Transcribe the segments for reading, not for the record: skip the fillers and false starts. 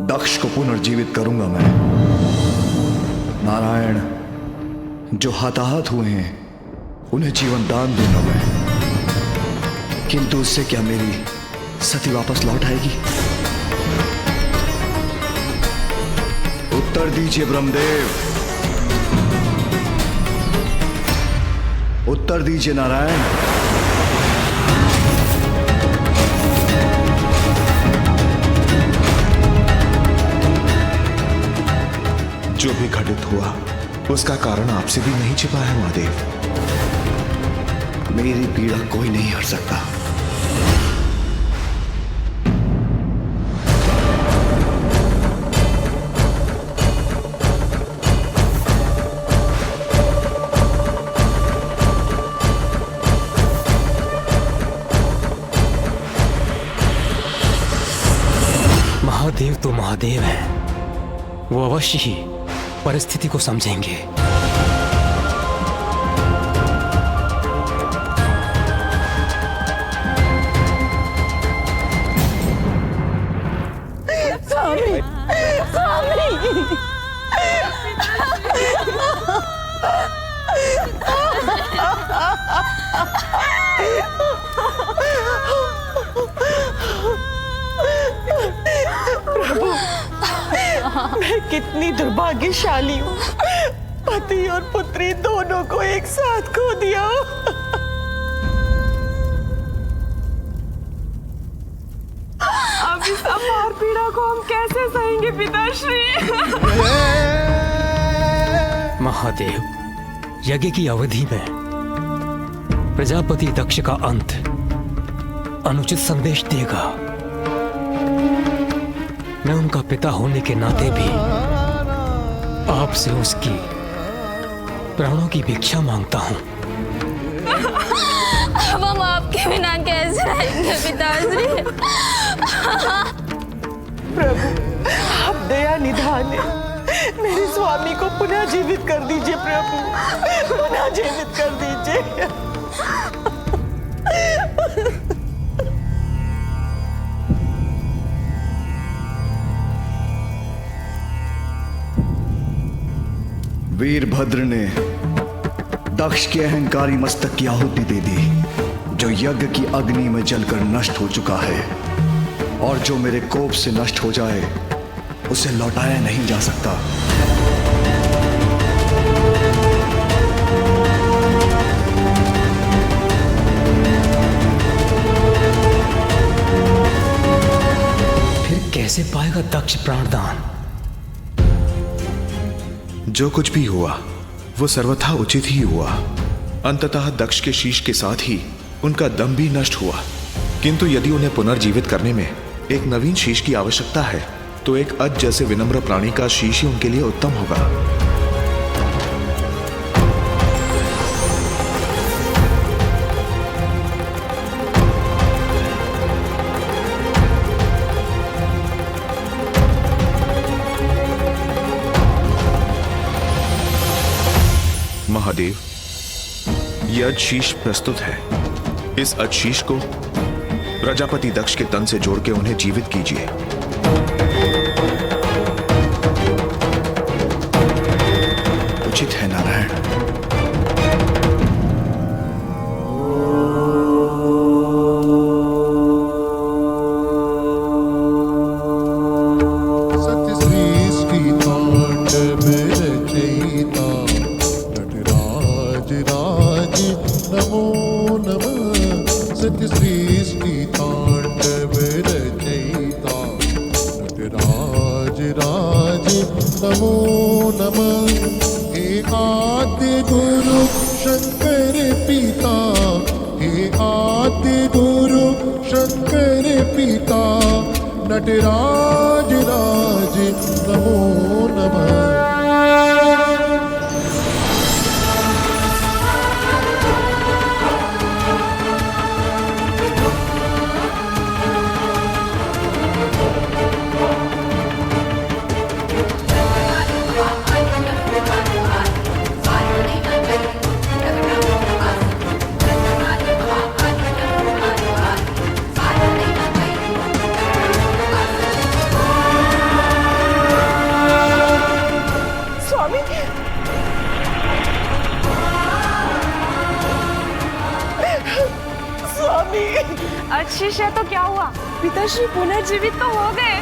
दक्ष को पुनर्जीवित करूंगा मैं। नारायण, जो हताहत हुए हैं उन्हें जीवन दान दूंगा मैं। किंतु उससे क्या मेरी सती वापस लौट आएगी? उत्तर दीजिए ब्रह्मदेव, उत्तर दीजिए नारायण। जो भी घटित हुआ उसका कारण आपसे भी नहीं छिपा है महादेव। मेरी पीड़ा कोई नहीं हर सकता। महादेव तो महादेव है, वो अवश्य ही परिस्थिति को समझेंगे। स्वामी, स्वामी। प्रभु, मैं कितनी दुर्भाग्यशाली हूँ। पति और पुत्री दोनों को एक साथ खो दिया। अब इस अपार पीड़ा को हम कैसे सहेंगे पिताश्री? महादेव, यज्ञ की अवधि में प्रजापति दक्ष का अंत अनुचित संदेश देगा। मैं उनका पिता होने के नाते भी आपसे उसकी प्राणों की भिक्षा मांगता हूं। अब हम आपके बिना कैसे रहेंगे पिताश्री? प्रभु, आप दया निधान है। मेरे स्वामी को पुनः जीवित कर दीजिए प्रभु, पुनः जीवित कर दीजिए। वीरभद्र ने दक्ष के अहंकारी मस्तक की आहुति दे दी, जो यज्ञ की अग्नि में जलकर नष्ट हो चुका है। और जो मेरे कोप से नष्ट हो जाए उसे लौटाया नहीं जा सकता। फिर कैसे पाएगा दक्ष प्राणदान? जो कुछ भी हुआ वो सर्वथा उचित ही हुआ। अंततः दक्ष के शीश के साथ ही उनका दम भी नष्ट हुआ। किंतु यदि उन्हें पुनर्जीवित करने में एक नवीन शीश की आवश्यकता है तो एक अज जैसे विनम्र प्राणी का शीश ही उनके लिए उत्तम होगा। महादेव, यह अजशीष प्रस्तुत है। इस अजशीष को प्रजापति दक्ष के तन से जोड़ के उन्हें जीवित कीजिए। उचित है नारायण। नमो नमः। हे आद्य गुरु शंकर पिता, हे आद्य गुरु शंकर पिता, नटराज राज नमो नमः। शीश है तो क्या हुआ? पिताश्री पुनर्जीवित तो हो गए।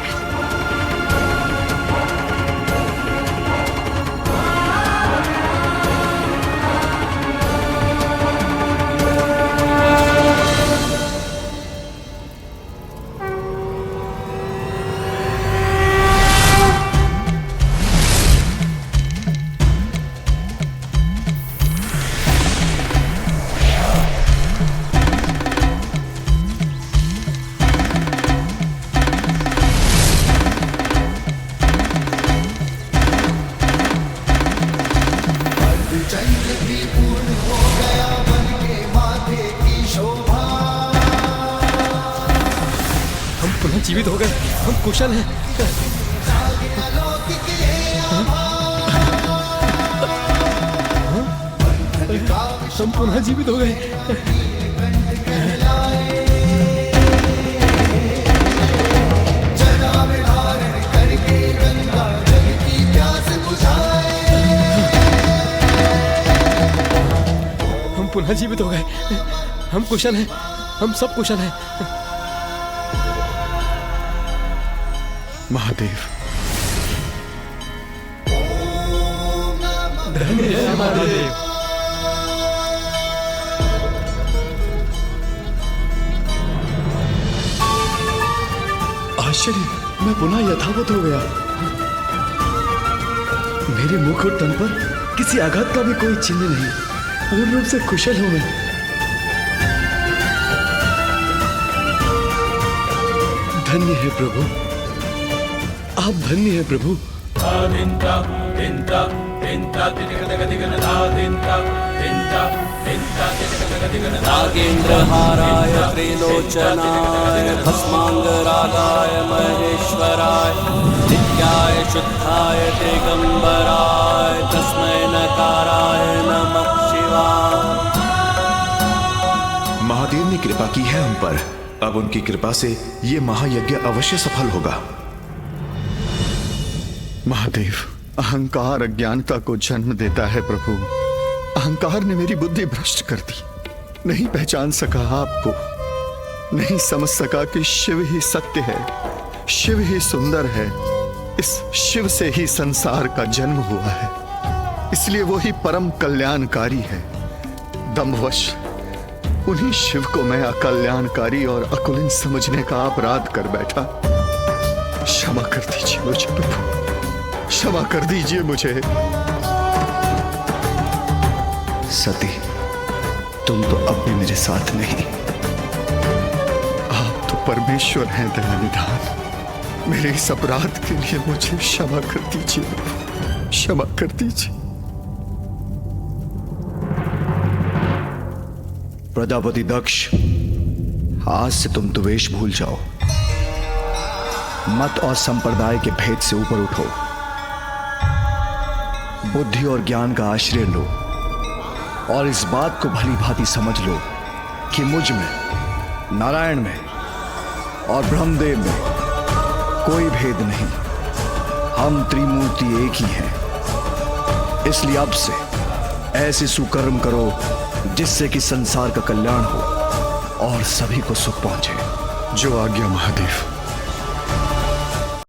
हम पुनः जीवित हो गए, हम कुशल हैं। हम पुनः जीवित हो गए। हम पुनः जीवित हो गए, हम कुशल हैं, हम सब कुशल हैं। महादेव, धन्य है महादेव। आश्चर्य, मैं पुनः यथावत हो गया। मेरे मुख और तन पर किसी आघात का भी कोई चिन्ह नहीं। पूर्ण रूप से कुशल हूं मैं। धन्य है प्रभु, आप धन्य है प्रभु। नागेन्द्रहाराय त्रिलोचनाय भस्मांगरागाय महेश्वराय नित्याय शुद्धाय दिगंबराय तस्मै नकाराय नमः शिवाय। महादेव ने कृपा की है हम पर। अब उनकी कृपा से ये महायज्ञ अवश्य सफल होगा। महादेव, अहंकार अज्ञानता को जन्म देता है प्रभु। अहंकार ने मेरी बुद्धि भ्रष्ट कर दी। नहीं पहचान सका आपको, नहीं समझ सका कि शिव ही सत्य है, शिव ही सुंदर है। इस शिव से ही संसार का जन्म हुआ है, इसलिए वो ही परम कल्याणकारी है। दम्भवश उन्हीं शिव को मैं अकल्याणकारी और अकुलिन समझने का अपराध कर बैठा। क्षमा कर दीजिए मुझे प्रभु, क्षमा कर दीजिए मुझे। सती, तुम तो अब भी मेरे साथ नहीं। आप तो परमेश्वर हैं दयानिधान। मेरे इस अपराध के लिए मुझे क्षमा कर दीजिए प्रभु, क्षमा कर दीजिए। प्रजापति दक्ष, आज से तुम द्वेष भूल जाओ। मत और संप्रदाय के भेद से ऊपर उठो। बुद्धि और ज्ञान का आश्रय लो और इस बात को भली भांति समझ लो कि मुझ में, नारायण में और ब्रह्मदेव में कोई भेद नहीं। हम त्रिमूर्ति एक ही हैं। इसलिए अब से ऐसे सुकर्म करो जिससे कि संसार का कल्याण हो और सभी को सुख पहुंचे। जो आज्ञा महादेव।